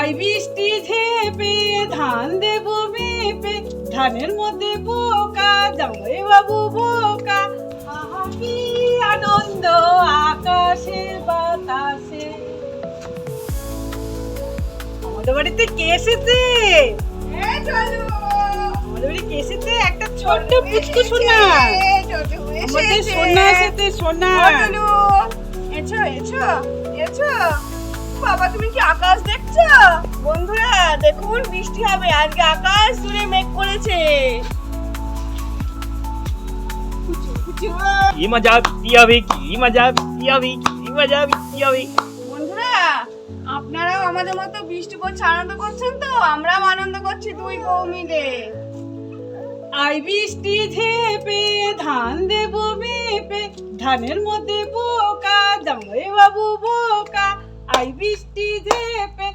I বৃষ্টি ঝেপে ধান দেব মেপে, ধানের মধ্যে পোকা জামাই বাবু বোকা। আহা কি আনন্দ আকাশে বাতাসে। আমাদের বাড়িতে কে এসেছে? আমাদের বাড়ি কে এসেছে? একটা ছোট্ট পুচকু সোনা। আমাদের সোনা এসেছে, সোনা। এছো এছো এছো বাবা, তুমি কি আকাশ দেখছো? বন্ধুরা দেখুন, বৃষ্টি হবে আজকে, আকাশ জুড়ে মেঘ করেছে। কি মজা বৃষ্টি হবে, কি মজা বৃষ্টি হবে, কি মজা বৃষ্টি হবে। বন্ধুরা আপনারাও আমাদের মতো বৃষ্টি পড়ছে আনন্দ করছেন তো? আমরাও আনন্দ করছি দুই বউ মিলে। আই বৃষ্টি ঝেপে ধান দেব মেপে, ধানের মধ্যে পোকা জামাই বাবু বোকা। আই বৃষ্টি ঝেপে